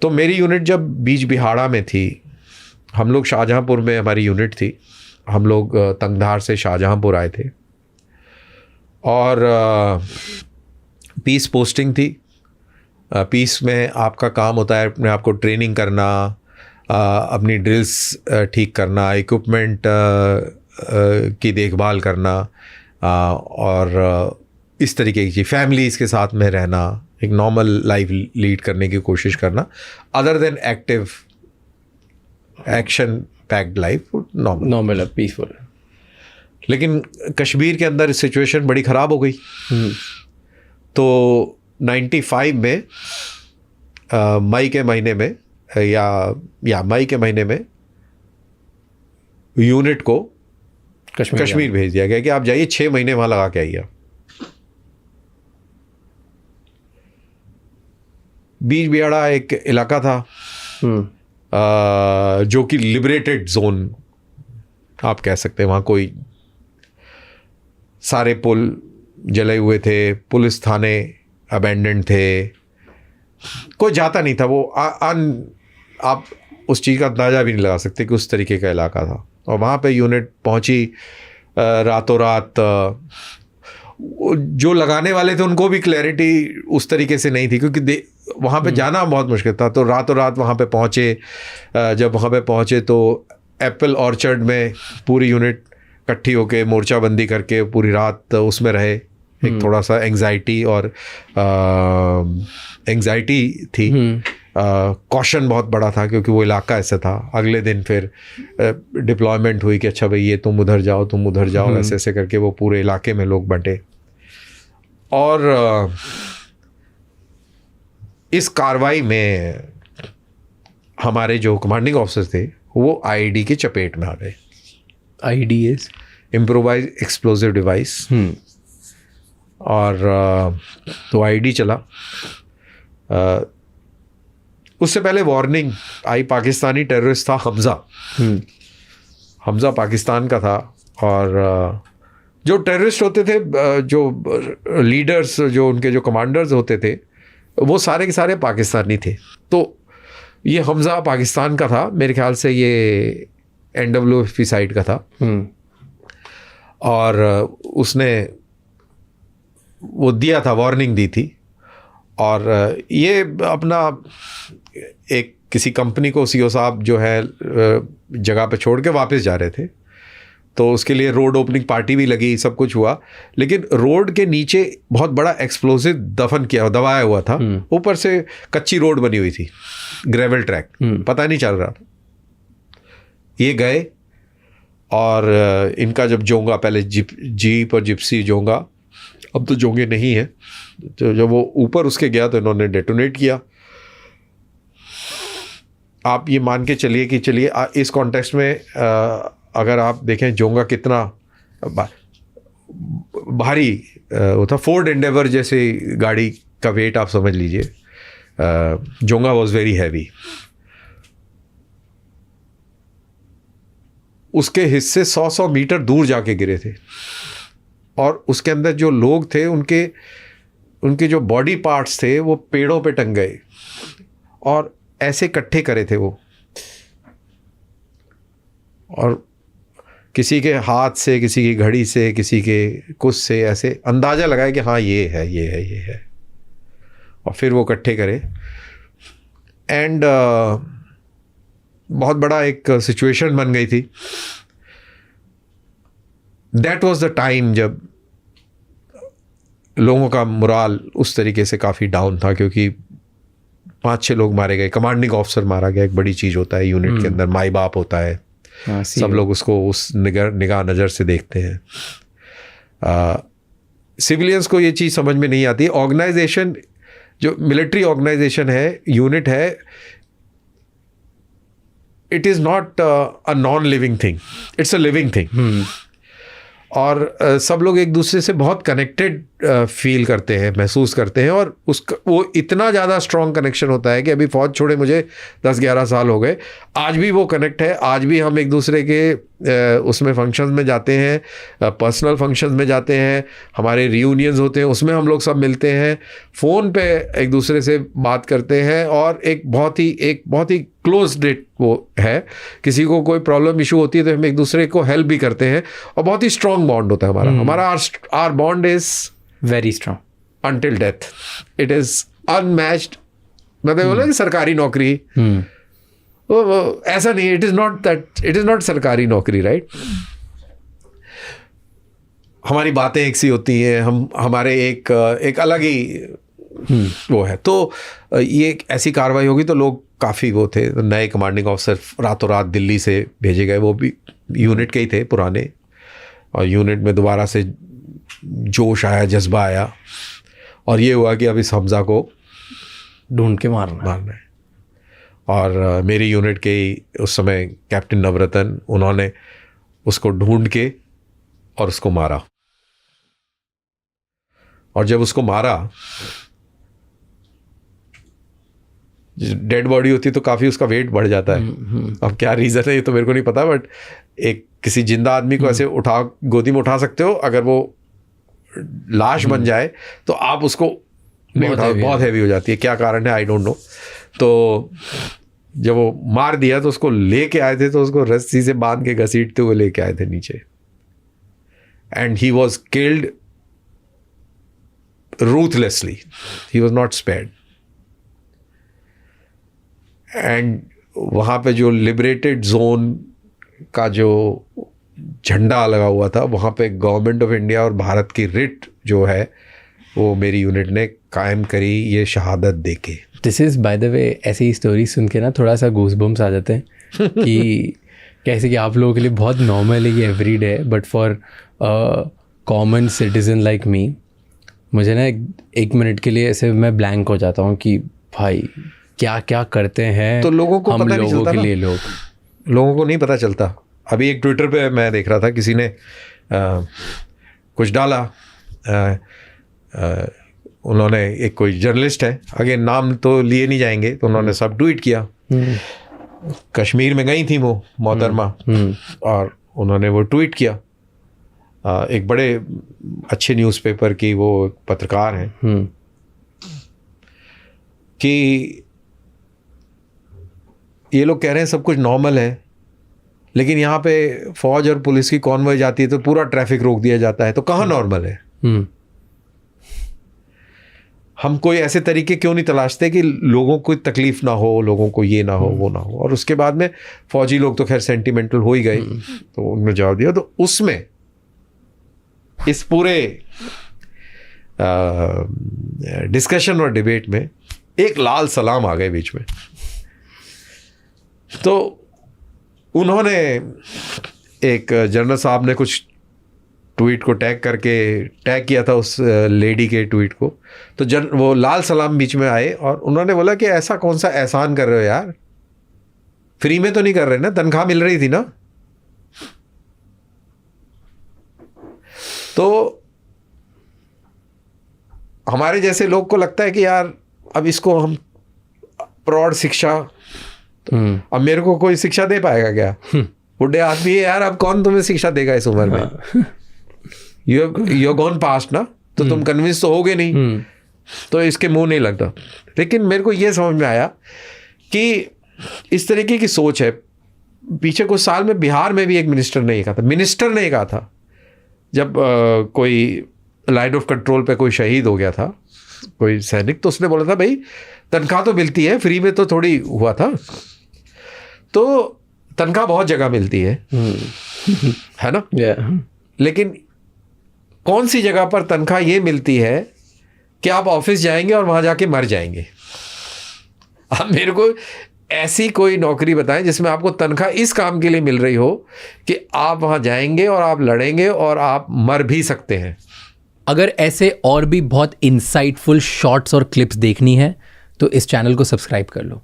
तो मेरी यूनिट जब बीच बिहाड़ा में थी, हम लोग शाहजहांपुर में हमारी यूनिट थी, हम लोग तंगधार से शाहजहांपुर आए थे और पीस पोस्टिंग थी। पीस में आपका काम होता है अपने आप को ट्रेनिंग करना, अपनी ड्रिल्स ठीक करना, इक्विपमेंट की देखभाल करना और इस तरीके की चीज़, फैमिलीज़ के साथ में रहना, एक नॉर्मल लाइफ लीड करने की कोशिश करना, other than active action packed life, normal peaceful. लेकिन कश्मीर के अंदर सिचुएशन बड़ी ख़राब हो गई। तो 95 में मई के महीने में या मई के महीने में यूनिट को कश्मीर भेज दिया गया कि आप जाइए 6 महीने वहाँ लगा के आइए। बीच बिहाड़ा एक इलाका था जो कि लिबरेटेड जोन आप कह सकते हैं। वहाँ कोई सारे पुल जले हुए थे, पुलिस थाने अबेंडेंड थे, कोई जाता नहीं था। वो आप उस चीज़ का अंदाज़ा भी नहीं लगा सकते कि उस तरीके का इलाका था। और वहाँ पे यूनिट पहुँची रातों रात। जो लगाने वाले थे उनको भी क्लैरिटी उस तरीके से नहीं थी, क्योंकि वहाँ पे जाना बहुत मुश्किल था। तो रातों रात वहाँ पे पहुँचे। जब वहाँ पे पहुँचे तो एप्पल ऑर्चर्ड में पूरी यूनिट इकट्ठी होके मोर्चाबंदी करके पूरी रात उसमें रहे। एक थोड़ा सा एंग्जाइटी थी, कॉशन बहुत बड़ा था क्योंकि वो इलाका ऐसा था। अगले दिन फिर डिप्लॉयमेंट हुई कि अच्छा भाई ये तुम उधर जाओ, तुम उधर जाओ, ऐसे ऐसे करके वो पूरे इलाके में लोग बंटे। और इस कार्रवाई में हमारे जो कमांडिंग ऑफिसर थे वो आईईडी की चपेट में आ गए। IED is improvise explosive device. और तो आईईडी चला। उससे पहले वार्निंग आई, पाकिस्तानी टेररिस्ट था हमज़ा। हमज़ा पाकिस्तान का था। और जो टेररिस्ट होते थे, जो लीडर्स, जो उनके जो कमांडर्स होते थे, वो सारे के सारे पाकिस्तानी थे। तो ये हमज़ा पाकिस्तान का था, मेरे ख्याल से ये NWFP साइड का था। और उसने वो दिया था, वार्निंग दी थी। और ये अपना एक किसी कंपनी को सीईओ साहब जो है जगह पे छोड़ के वापस जा रहे थे। तो उसके लिए रोड ओपनिंग पार्टी भी लगी, सब कुछ हुआ। लेकिन रोड के नीचे बहुत बड़ा एक्सप्लोसिव दबाया हुआ था। ऊपर से कच्ची रोड बनी हुई थी, ग्रेवल ट्रैक, पता नहीं चल रहा था। ये गए और इनका जब जोंगा, पहले जीप और जिप्सी जोंगा, अब तो जोंगे नहीं है, तो जब वो ऊपर उसके गया तो इन्होंने डेटोनेट किया। आप ये मान के चलिए कि इस कॉन्टेक्स्ट में अगर आप देखें जोंगा कितना भारी वो था, फोर्ड एंडेवर जैसे गाड़ी का वेट आप समझ लीजिए। जोंगा वॉज वेरी हैवी। उसके हिस्से 100 मीटर दूर जाके गिरे थे। और उसके अंदर जो लोग थे, उनके जो बॉडी पार्ट्स थे वो पेड़ों पे टंग गए और ऐसे इकट्ठे करे थे वो। और किसी के हाथ से, किसी की घड़ी से, किसी के कुछ से ऐसे अंदाज़ा लगाया कि हाँ ये है, ये है, ये है। और फिर वो इकट्ठे करे। एंड बहुत बड़ा एक सिचुएशन बन गई थी। दैट वाज द टाइम जब लोगों का मोराल उस तरीके से काफ़ी डाउन था, क्योंकि 5-6 लोग मारे गए। कमांडिंग ऑफिसर मारा गया, एक बड़ी चीज़ होता है यूनिट के अंदर, माई बाप होता है। सब लोग उसको उस निगाह नज़र से देखते हैं। सिविलियंस को ये चीज़ समझ में नहीं आती। ऑर्गेनाइजेशन, जो मिलिट्री ऑर्गेनाइजेशन है, यूनिट है, it is not a non living thing, it's a living thing. और सब लोग एक दूसरे से बहुत कनेक्टेड फील करते हैं, महसूस करते हैं, और उसका वो इतना ज़्यादा स्ट्रॉन्ग कनेक्शन होता है कि अभी फ़ौज छोड़े मुझे 10-11 साल हो गए, आज भी वो कनेक्ट है। आज भी हम एक दूसरे के उसमें फंक्शंस में जाते हैं, पर्सनल फंक्शंस में जाते हैं, हमारे रियूनियंस होते हैं, उसमें हम लोग सब मिलते हैं, फ़ोन पे एक दूसरे से बात करते हैं, और एक बहुत ही क्लोज डेट वो है। किसी को कोई प्रॉब्लम इशू होती है तो हम एक दूसरे को हेल्प भी करते हैं, और बहुत ही स्ट्रॉन्ग बॉन्ड होता है हमारा our bond is very strong until death. It is unmatched. मतलब बोला कि सरकारी नौकरी, वो ऐसा नहीं, इट इज नॉट सरकारी नौकरी, राइट? हमारी बातें एक सी होती हैं, हमारे एक अलग ही वो है। तो ये एक ऐसी कार्रवाई होगी तो लोग काफ़ी वो थे, नए कमांडिंग ऑफिसर रातों रात दिल्ली से भेजे गए, वो भी यूनिट के ही थे पुराने, और यूनिट में दोबारा से जोश आया, जज्बा आया, और ये हुआ कि अब इस हमजा को ढूंढ के मारना है। और मेरी यूनिट के ही उस समय कैप्टन नवरतन, उन्होंने उसको ढूंढ के और उसको मारा, और जब उसको मारा, डेड बॉडी होती है तो काफ़ी उसका वेट बढ़ जाता है। अब क्या रीज़न है ये तो मेरे को नहीं पता, बट एक किसी जिंदा आदमी को ऐसे गोदी में उठा सकते हो, अगर वो लाश बन जाए तो आप उसको नहीं उठा, बहुत हैवी हो जाती है। क्या कारण है आई डोंट नो। तो जब वो मार दिया तो उसको लेके आए थे, तो उसको रस्सी से बांध के घसीटते हुए लेके आए थे नीचे, and he was killed ruthlessly, he was not spared. And वहाँ पे जो लिबरेटेड जोन का जो झंडा लगा हुआ था, वहाँ पे गवर्नमेंट ऑफ इंडिया और भारत की रिट जो है वो मेरी यूनिट ने कायम करी, ये शहादत देके। This is by the way, ऐसी स्टोरी सुन के ना थोड़ा सा गूज़बम्स आ जाते हैं कि कैसे कि आप लोगों के लिए बहुत नॉर्मल है ये every day, but for common citizen like me, मुझे ना एक मिनट के लिए ऐसे मैं ब्लैंक हो जाता हूँ कि भाई क्या क्या करते हैं तो लोगों को हम पता नहीं लोगों चलता के ना। लिए लोगों को नहीं पता चलता। अभी एक ट्विटर पे मैं देख रहा था, किसी ने कुछ डाला, उन्होंने, एक कोई जर्नलिस्ट है, आगे नाम तो लिए नहीं जाएंगे, तो उन्होंने सब ट्वीट किया। कश्मीर में गई थी वो मोहतरमा, और उन्होंने वो ट्वीट किया। एक बड़े अच्छे न्यूज़पेपर की वो पत्रकार हैं, कि ये लोग कह रहे हैं सब कुछ नॉर्मल है, लेकिन यहाँ पे फौज और पुलिस की कॉन्वॉय जाती है तो पूरा ट्रैफिक रोक दिया जाता है, तो कहाँ नॉर्मल है? हम कोई ऐसे तरीके क्यों नहीं तलाशते कि लोगों को तकलीफ ना हो, लोगों को ये ना हो, वो ना हो? और उसके बाद में फौजी लोग तो खैर सेंटिमेंटल हो ही गए, तो उन्होंने जवाब दिया। तो उसमें इस पूरे डिस्कशन और डिबेट में एक लाल सलाम आ गए बीच में। तो उन्होंने, एक जनरल साहब ने कुछ ट्वीट को टैग किया था उस लेडी के ट्वीट को, तो वो लाल सलाम बीच में आए, और उन्होंने बोला कि ऐसा कौन सा एहसान कर रहे हो यार, फ्री में तो नहीं कर रहे ना, तनख्वाह मिल रही थी ना। तो हमारे जैसे लोग को लगता है कि यार अब इसको हम प्रौढ़ शिक्षा, अब मेरे को कोई शिक्षा दे पाएगा क्या? बुढ़े आदमी है यार, अब कौन तुम्हें शिक्षा देगा इस उम्र में? यू गॉन पास्ट ना, तो तुम कन्विंस तो होगे नहीं, तो इसके मुंह नहीं लगता। लेकिन मेरे को ये समझ में आया कि इस तरीके की सोच है। पीछे कुछ साल में बिहार में भी एक मिनिस्टर ने कहा था, जब कोई लाइन ऑफ कंट्रोल पे कोई शहीद हो गया था, कोई सैनिक, तो उसने बोला था भाई तनख्वाह तो मिलती है, फ्री में तो थोड़ी हुआ था। तो तनख्वाह बहुत जगह मिलती है, है ना? लेकिन कौन सी जगह पर तनख्वाह ये मिलती है कि आप ऑफिस जाएंगे और वहां जाके मर जाएंगे? आप मेरे को ऐसी कोई नौकरी बताएं जिसमें आपको तनख्वाह इस काम के लिए मिल रही हो कि आप वहां जाएंगे और आप लड़ेंगे और आप मर भी सकते हैं। अगर ऐसे और भी बहुत इंसाइटफुल शॉर्ट्स और क्लिप्स देखनी है तो इस चैनल को सब्सक्राइब कर लो।